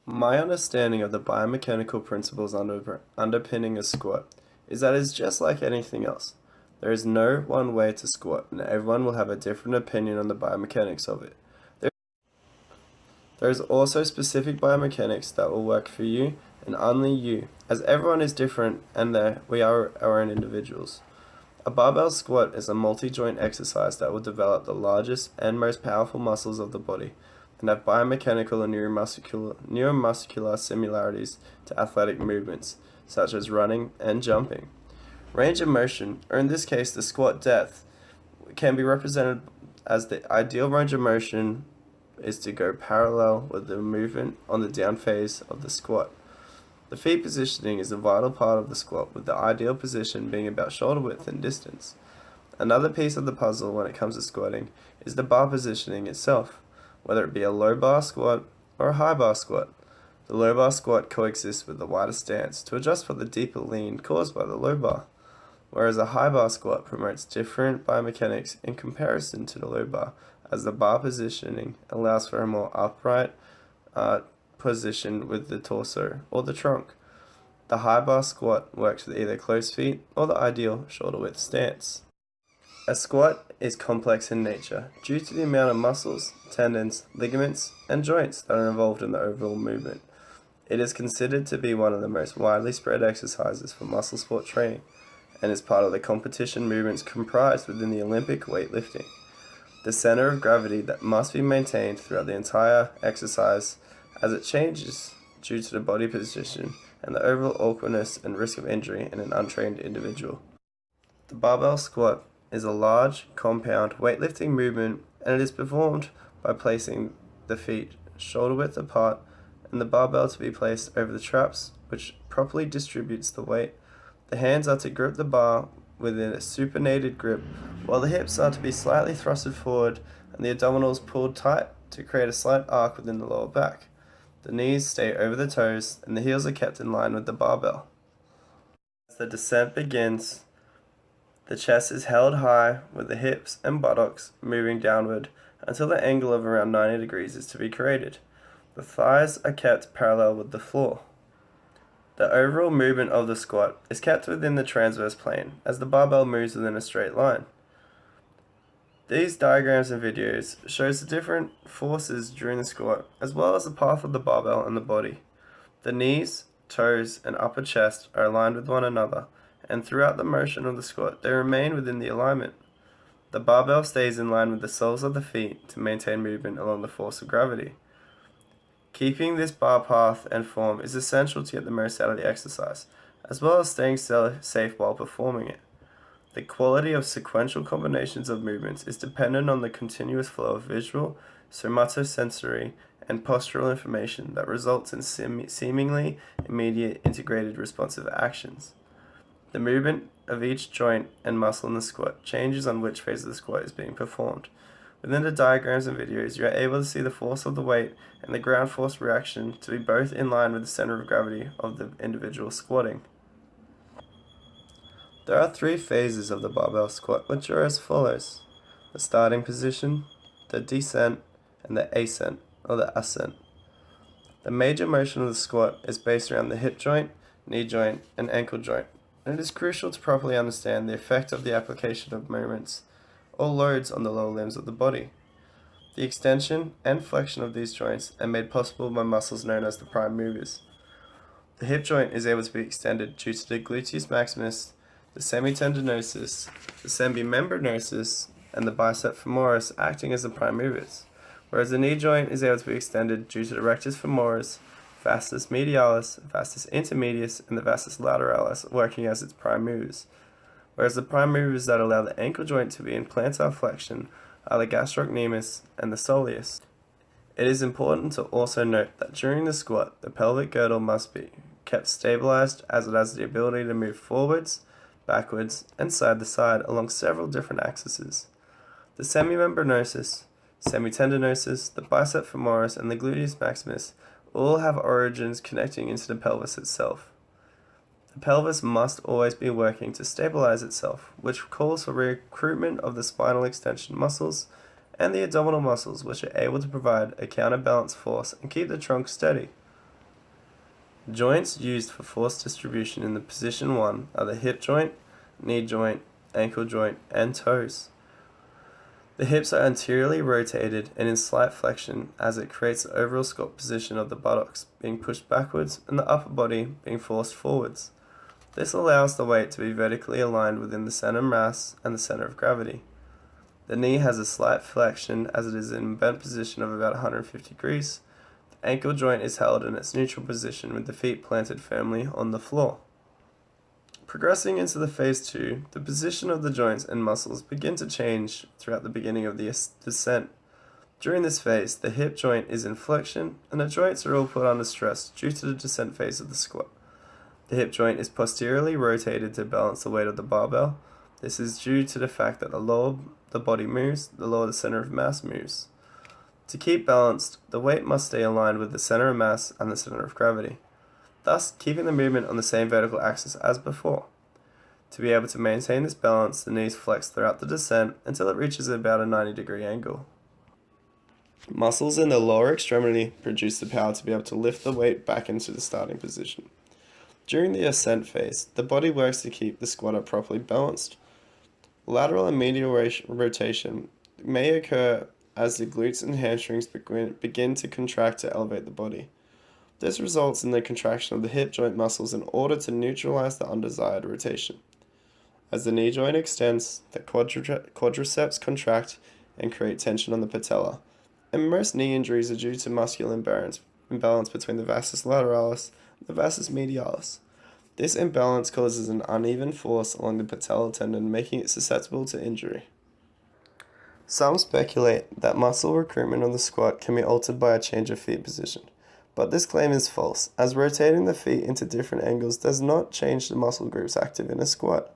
My understanding of the biomechanical principles underpinning a squat is that it's just like anything else. There is no one way to squat, and everyone will have a different opinion on the biomechanics of it. There is also specific biomechanics that will work for you and only you, as everyone is different and we are our own individuals. A barbell squat is a multi-joint exercise that will develop the largest and most powerful muscles of the body and have biomechanical and neuromuscular similarities to athletic movements, such as running and jumping. Range of motion, or in this case the squat depth, can be represented as the ideal range of motion is to go parallel with the movement on the down phase of the squat. The feet positioning is a vital part of the squat, with the ideal position being about shoulder width and distance. Another piece of the puzzle when it comes to squatting is the bar positioning itself, whether it be a low bar squat or a high bar squat. The low bar squat coexists with the wider stance to adjust for the deeper lean caused by the low bar, whereas a high bar squat promotes different biomechanics in comparison to the low bar, as the bar positioning allows for a more upright position with the torso or the trunk. The high bar squat works with either closed feet or the ideal shoulder width stance. A squat is complex in nature due to the amount of muscles, tendons, ligaments, and joints that are involved in the overall movement. It is considered to be one of the most widely spread exercises for muscle sport training and is part of the competition movements comprised within the Olympic weightlifting. The center of gravity that must be maintained throughout the entire exercise as it changes due to the body position and the overall awkwardness and risk of injury in an untrained individual. The barbell squat is a large, compound weightlifting movement, and it is performed by placing the feet shoulder width apart and the barbell to be placed over the traps, which properly distributes the weight. The hands are to grip the bar within a supinated grip, while the hips are to be slightly thrusted forward and the abdominals pulled tight to create a slight arc within the lower back. The knees stay over the toes and the heels are kept in line with the barbell. As the descent begins, the chest is held high with the hips and buttocks moving downward until the angle of around 90 degrees is to be created. The thighs are kept parallel with the floor. The overall movement of the squat is kept within the transverse plane as the barbell moves within a straight line. These diagrams and videos shows the different forces during the squat as well as the path of the barbell and the body. The knees, toes, and upper chest are aligned with one another, and throughout the motion of the squat they remain within the alignment. The barbell stays in line with the soles of the feet to maintain movement along the force of gravity. Keeping this bar path and form is essential to get the most out of the exercise, as well as staying safe while performing it. The quality of sequential combinations of movements is dependent on the continuous flow of visual, somatosensory, and postural information that results in seemingly immediate integrated responsive actions. The movement of each joint and muscle in the squat changes on which phase of the squat is being performed. Within the diagrams and videos, you are able to see the force of the weight and the ground force reaction to be both in line with the center of gravity of the individual squatting. There are three phases of the barbell squat, which are as follows: the starting position, the descent, and the ascent, or the ascent. The major motion of the squat is based around the hip joint, knee joint, and ankle joint, and it is crucial to properly understand the effect of the application of movements or loads on the lower limbs of the body. The extension and flexion of these joints are made possible by muscles known as the prime movers. The hip joint is able to be extended due to the gluteus maximus, the semitendinosus, the semimembranosus, and the bicep femoris acting as the prime movers, whereas the knee joint is able to be extended due to the rectus femoris, vastus medialis, vastus intermedius, and the vastus lateralis working as its prime movers, whereas the prime movers that allow the ankle joint to be in plantar flexion are the gastrocnemius and the soleus. It is important to also note that during the squat, the pelvic girdle must be kept stabilized as it has the ability to move forwards, backwards, and side to side along several different axes. The semimembranosus, semitendinosus, the bicep femoris, and the gluteus maximus all have origins connecting into the pelvis itself. The pelvis must always be working to stabilize itself, which calls for recruitment of the spinal extension muscles and the abdominal muscles, which are able to provide a counterbalance force and keep the trunk steady. Joints used for force distribution in the position 1 are the hip joint, knee joint, ankle joint, and toes. The hips are anteriorly rotated and in slight flexion as it creates the overall squat position of the buttocks being pushed backwards and the upper body being forced forwards. This allows the weight to be vertically aligned within the center of mass and the center of gravity. The knee has a slight flexion as it is in a bent position of about 150 degrees. The ankle joint is held in its neutral position with the feet planted firmly on the floor. Progressing into the phase 2, the position of the joints and muscles begin to change throughout the beginning of the descent. During this phase, the hip joint is in flexion and the joints are all put under stress due to the descent phase of the squat. The hip joint is posteriorly rotated to balance the weight of the barbell. This is due to the fact that the lower the body moves, the lower the center of mass moves. To keep balanced, the weight must stay aligned with the center of mass and the center of gravity, thus keeping the movement on the same vertical axis as before. To be able to maintain this balance, the knees flex throughout the descent until it reaches about a 90-degree angle. Muscles in the lower extremity produce the power to be able to lift the weight back into the starting position. During the ascent phase, the body works to keep the squatter properly balanced. Lateral and medial rotation may occur as the glutes and hamstrings begin to contract to elevate the body. This results in the contraction of the hip joint muscles in order to neutralize the undesired rotation. As the knee joint extends, the quadriceps contract and create tension on the patella, and most knee injuries are due to muscular imbalance between the vastus lateralis and the vastus medialis. This imbalance causes an uneven force along the patellar tendon, making it susceptible to injury. Some speculate that muscle recruitment on the squat can be altered by a change of feet position, but this claim is false, as rotating the feet into different angles does not change the muscle groups active in a squat.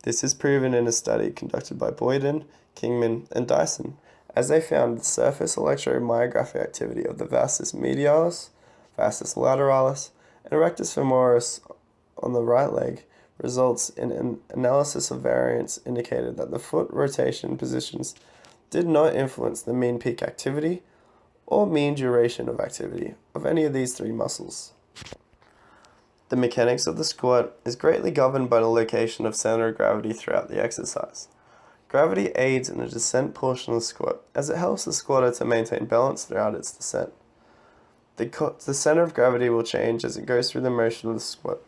This is proven in a study conducted by Boyden, Kingman, and Dyson, as they found the surface electromyographic activity of the vastus medialis, vastus lateralis, and rectus femoris on the right leg results in an analysis of variance indicated that the foot rotation positions did not influence the mean peak activity or mean duration of activity of any of these three muscles. The mechanics of the squat is greatly governed by the location of center of gravity throughout the exercise. Gravity aids in the descent portion of the squat as it helps the squatter to maintain balance throughout its descent. The center of gravity will change as it goes through the motion of the squat.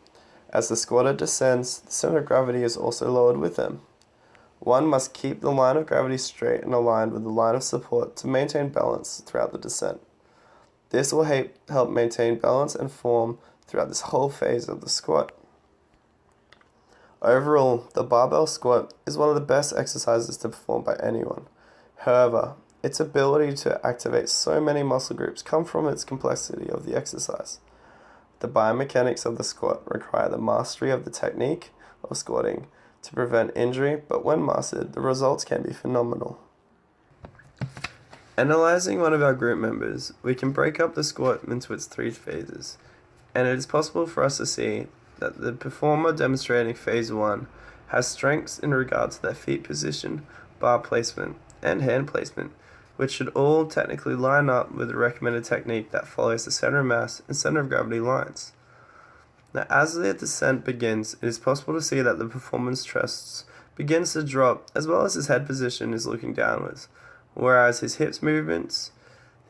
As the squatter descends, the center of gravity is also lowered with them. One must keep the line of gravity straight and aligned with the line of support to maintain balance throughout the descent. This will help maintain balance and form throughout this whole phase of the squat. Overall, the barbell squat is one of the best exercises to perform by anyone. However, its ability to activate so many muscle groups come from its complexity of the exercise. The biomechanics of the squat require the mastery of the technique of squatting to prevent injury, but when mastered, the results can be phenomenal. Analyzing one of our group members, we can break up the squat into its three phases, and it is possible for us to see that the performer demonstrating phase 1 has strengths in regard to their feet position, bar placement, and hand placement, which should all technically line up with the recommended technique that follows the center of mass and center of gravity lines. Now, as the descent begins, it is possible to see that the performer's chest begins to drop, as well as his head position is looking downwards, whereas his hips movements,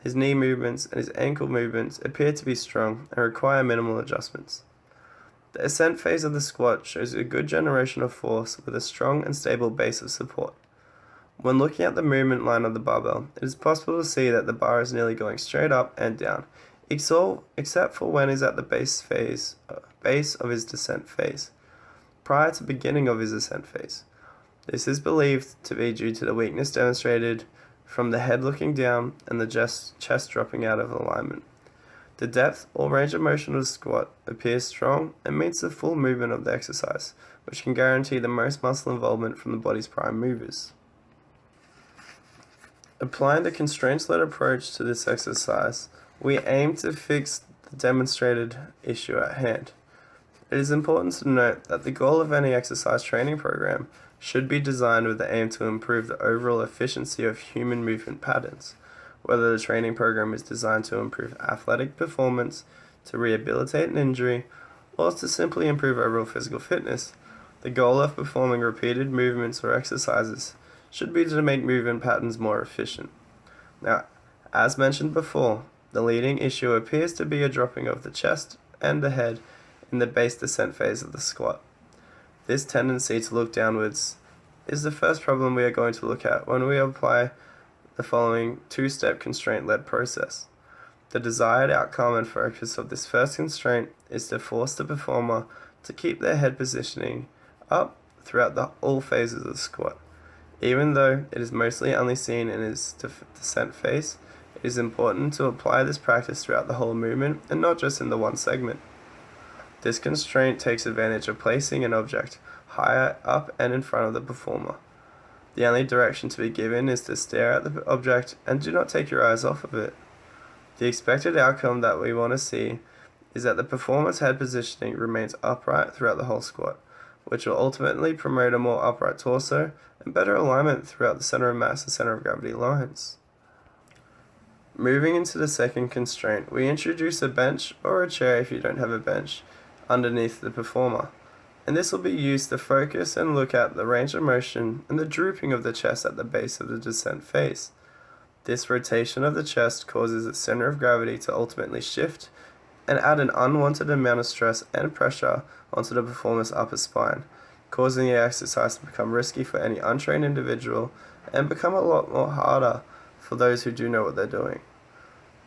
his knee movements, and his ankle movements appear to be strong and require minimal adjustments. The ascent phase of the squat shows a good generation of force with a strong and stable base of support. When looking at the movement line of the barbell, it is possible to see that the bar is nearly going straight up and down, except for when he's at the base of his descent phase, prior to beginning of his ascent phase. This is believed to be due to the weakness demonstrated from the head looking down and the chest dropping out of alignment. The depth or range of motion of the squat appears strong and meets the full movement of the exercise, which can guarantee the most muscle involvement from the body's prime movers. Applying the constraints-led approach to this exercise, we aim to fix the demonstrated issue at hand. It is important to note that the goal of any exercise training program should be designed with the aim to improve the overall efficiency of human movement patterns, whether the training program is designed to improve athletic performance, to rehabilitate an injury, or to simply improve overall physical fitness. The goal of performing repeated movements or exercises should be to make movement patterns more efficient. Now, as mentioned before, the leading issue appears to be a dropping of the chest and the head in the base descent phase of the squat. This tendency to look downwards is the first problem we are going to look at when we apply the following two-step constraint-led process. The desired outcome and focus of this first constraint is to force the performer to keep their head positioning up throughout all phases of the squat. Even though it is mostly only seen in its descent phase, it is important to apply this practice throughout the whole movement and not just in the one segment. This constraint takes advantage of placing an object higher up and in front of the performer. The only direction to be given is to stare at the object and do not take your eyes off of it. The expected outcome that we want to see is that the performer's head positioning remains upright throughout the whole squat, which will ultimately promote a more upright torso and better alignment throughout the center of mass and center of gravity lines. Moving into the second constraint, we introduce a bench or a chair if you don't have a bench underneath the performer, and this will be used to focus and look at the range of motion and the drooping of the chest at the base of the descent phase. This rotation of the chest causes the center of gravity to ultimately shift and add an unwanted amount of stress and pressure onto the performer's upper spine, causing the exercise to become risky for any untrained individual and become a lot more harder for those who do know what they're doing.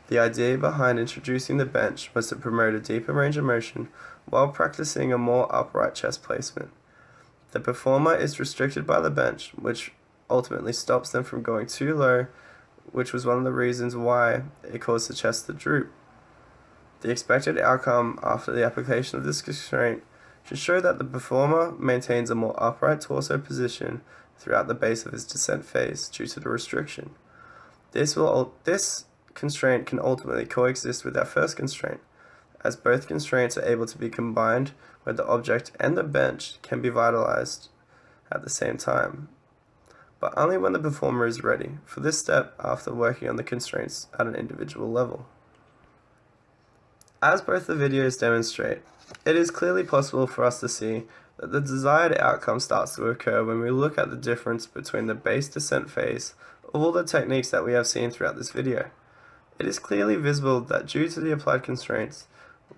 The idea behind introducing the bench was to promote a deeper range of motion while practicing a more upright chest placement. The performer is restricted by the bench, which ultimately stops them from going too low, which was one of the reasons why it caused the chest to droop. The expected outcome after the application of this constraint should show that the performer maintains a more upright torso position throughout the base of his descent phase due to the restriction. This constraint can ultimately coexist with our first constraint, as both constraints are able to be combined where the object and the bench can be vitalized at the same time, but only when the performer is ready for this step after working on the constraints at an individual level. As both the videos demonstrate, it is clearly possible for us to see that the desired outcome starts to occur when we look at the difference between the base descent phase of all the techniques that we have seen throughout this video. It is clearly visible that due to the applied constraints,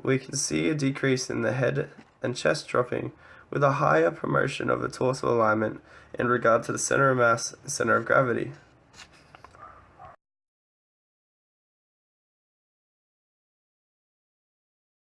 we can see a decrease in the head and chest dropping with a higher promotion of the torso alignment in regard to the center of mass and center of gravity.